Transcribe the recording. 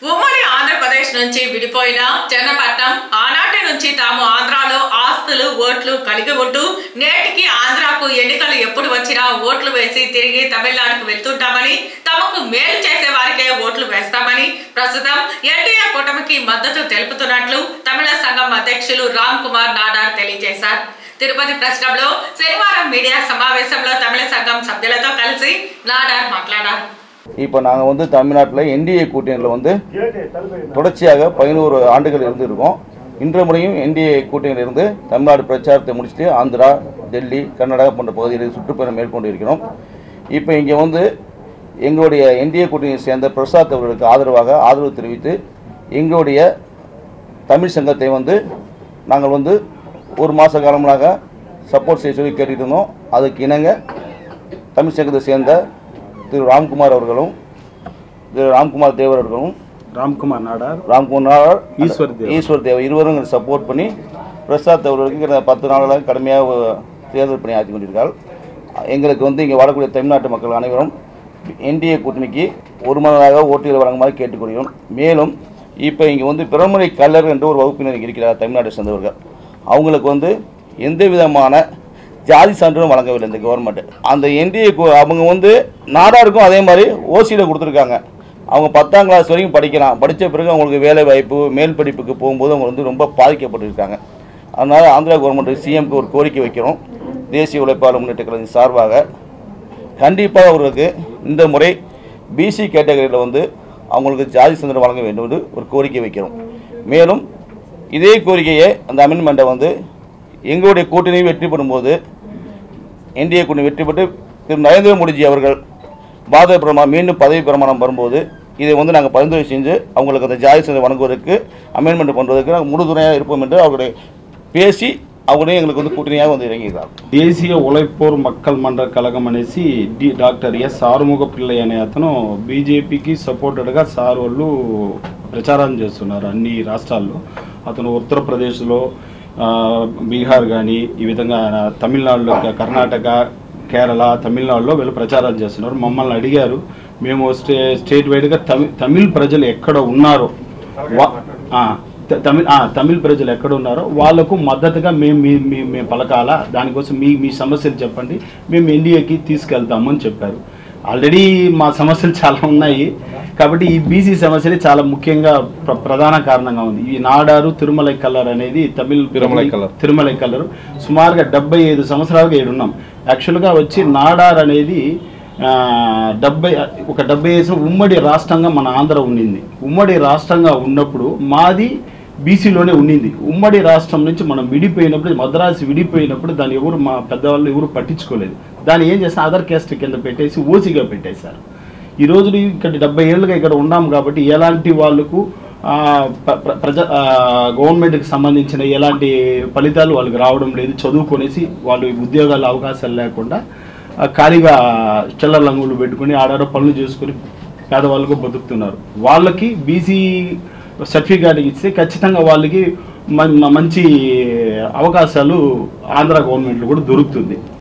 ఉమ్మడి ఆంధ్రప్రదేశ్ నుంచి విడిపోయిన చెన్నపట్నం ఆనాటి నుంచి తాము ఆంధ్రాలో ఆస్తులు ఓట్లు కలిగి ఉంటూ నేటికి ఆంధ్రాకు ఎన్నికలు ఎప్పుడు వచ్చినా ఓట్లు వేసి తిరిగి తమిళనాడుకు వెళ్తుంటామని, తమకు మేలు చేసే వారికే ఓట్లు వేస్తామని ప్రస్తుతం ఎన్డీఏ కూటమికి మద్దతు తెలుపుతున్నట్లు తమిళ సంఘం అధ్యక్షులు రామ్ కుమార్ నాడార్ తెలియజేశారు. తిరుపతి ప్రెస్ క్లబ్లో శనివారం మీడియా సమావేశంలో తమిళ సంఘం సభ్యులతో కలిసి నాడార్ మాట్లాడారు. இப்போ நாங்கள் தமிழ்நாட்டில் என்டிஏ கூட்டணியில் தொடர்ச்சியாக 11 ஆண்டுகள் இருந்திருக்கோம். இன்று முறையும் என்டிஏ கூட்டணியில் இருந்து தமிழ்நாடு பிரச்சாரத்தை முடிச்சுட்டு ஆந்திரா, டெல்லி, கர்நாடகா போன்ற பகுதிகளில் சுற்றுப்பயணம் மேற்கொண்டு இருக்கிறோம். இப்போ இங்கே எங்களுடைய என்டிஏ கூட்டணியை சேர்ந்த பிரசாத் அவர்களுக்கு ஆதரவு தெரிவித்து எங்களுடைய தமிழ் சங்கத்தை நாங்கள் ஒரு மாத காலமாக சப்போர்ட் செய்ய சொல்லி கேட்டுட்டு இருந்தோம். அதுக்கு இணங்க தமிழ் சங்கத்தை சேர்ந்த திரு ராம்குமார் அவர்களும் திரு ராம்குமார் தேவர் அவர்களும் ராம்குமார் நாடார் ஈஸ்வர் தேவர் இருவரும் சப்போர்ட் பண்ணி பிரசாத் அவர்களுக்கு 10 நாட்களாக கடுமையாக தேர்தல் பணி ஆற்றி கொண்டிருக்கிறார். எங்களுக்கு இங்கே வரக்கூடிய தமிழ்நாட்டு மக்கள் அனைவரும் என்டிஏ கூட்டணிக்கு ஒருமனதாக ஓட்டுகள் வழங்குமாறு கேட்டுக்கொள்கிறோம். மேலும் இப்போ இங்கே பிறமொழி கல்லர் என்ற ஒரு வகுப்பினர் இருக்கிறார் தமிழ்நாட்டை சேர்ந்தவர்கள். அவங்களுக்கு எந்த விதமான ஜாதி சான்றிதழும் வழங்கவில்லை இந்த கவர்மெண்ட். அந்த என்டிஏ அவங்க நாடாருக்கும் அதே மாதிரி ஓசியில் கொடுத்துருக்காங்க. அவங்க 10ஆம் கிளாஸ் வரைக்கும் படிக்கலாம். படித்த பிறகு அவங்களுக்கு வேலை வாய்ப்பு மேல் படிப்புக்கு போகும்போது அவங்க ரொம்ப பாதிக்கப்பட்டிருக்காங்க. அதனால் ஆந்திரா கவர்மெண்ட் சிஎம்க்கு ஒரு கோரிக்கை வைக்கிறோம். தேசிய உழைப்பாளர் முன்னேற்ற கழகத்தின் சார்பாக கண்டிப்பாக அவர்களுக்கு இந்த முறை பிசி கேட்டகரியில் அவங்களுக்கு ஜாதி சான்றிதழ் வழங்க வேண்டும் என்று ஒரு கோரிக்கை வைக்கிறோம். மேலும் இதே கோரிக்கையை அந்த அமெண்ட்மெண்ட்டை எங்களுடைய கூட்டணி வெற்றி பெறும்போது என்டிஏ கூட்டணி வெற்றி பெற்று திரு நரேந்திர மோடிஜி அவர்கள் மீண்டும் பதவி பிரமாணம் வரும்போது இதை நாங்கள் பரிந்துரை செஞ்சு அவங்களுக்கு அந்த ஜாதி சான்றிதழ் வழங்குவதற்கு அமெண்ட்மெண்ட் பண்ணுவதற்கு நாங்கள் முழுதுணையாக இருப்போம் என்று அவருடைய பேசி அவர்களையும் எங்களுக்கு கூட்டணியாக இறங்கியிருக்கிறார். దేశీయ ఉలైపోర్ మక్కల్ మండల కలగం అనేసి డాక్టర్ ఎస్ ఆరుముగ పిల్లయ్య అనే అతను బీజేపీకి సపోర్టెడ్గా సార్ వాళ్ళు ప్రచారం చేస్తున్నారు అన్ని రాష్ట్రాల్లో. అతను ఉత్తరప్రదేశ్లో, బీహార్ కానీ ఈ విధంగా తమిళనాడులో, కర్ణాటక, కేరళ, తమిళనాడులో వీళ్ళు ప్రచారాలు చేస్తున్నారు. మమ్మల్ని అడిగారు, మేము స్టేట్ వైడ్గా తమిళ్ ప్రజలు ఎక్కడ ఉన్నారో తమిళ్ ప్రజలు ఎక్కడ ఉన్నారో వాళ్లకు మద్దతుగా మేము పలకాలా, దానికోసం మీ సమస్యలు చెప్పండి, మేము ఎన్డీఏకి తీసుకెళ్తాము అని చెప్పారు. ఆల్రెడీ మా సమస్యలు చాలా ఉన్నాయి కాబట్టి ఈ బీసీ సమస్యలు చాలా ముఖ్యంగా ప్రధాన కారణంగా ఉంది. ఈ నాడారు తిరుమలై కల్లర్ అనేది తిరుమలై కల్లర్ సుమారుగా 75 సంవత్సరాలుగా ఏడున్నాం. యాక్చువల్గా నాడార్ అనేది 75 ఉమ్మడి రాష్ట్రంగా మన ఆంధ్ర ఉండింది. ఉమ్మడి రాష్ట్రంగా ఉన్నప్పుడు మాది బీసీలోనే ఉండింది. ఉమ్మడి రాష్ట్రం నుంచి మనం విడిపోయినప్పుడు, మద్రాసు విడిపోయినప్పుడు దాన్ని ఎవరు మా పెద్దవాళ్ళు ఎవరు పట్టించుకోలేదు. దాన్ని ఏం చేస్తారు, అదర్ క్యాస్ట్ కింద పెట్టేసి ఓసీగా పెట్టేశారు. ఈ రోజు ఇక్కడ 70 ఏళ్ళుగా ఇక్కడ ఉన్నాం కాబట్టి ఎలాంటి వాళ్ళకు గవర్నమెంట్కి సంబంధించిన ఎలాంటి ఫలితాలు వాళ్ళకి రావడం లేదు. చదువుకొనేసి వాళ్ళు ఉద్యోగాల అవకాశాలు లేకుండా ఖాళీగా చిల్లర లంగులు పెట్టుకుని ఆడారో పనులు చేసుకుని పేదవాళ్ళకు బతుకుతున్నారు. వాళ్ళకి బీసీ సర్టిఫికేట్ ఇస్తే ఖచ్చితంగా వాళ్ళకి మంచి అవకాశాలు ఆంధ్ర గవర్నమెంట్లో కూడా దొరుకుతుంది.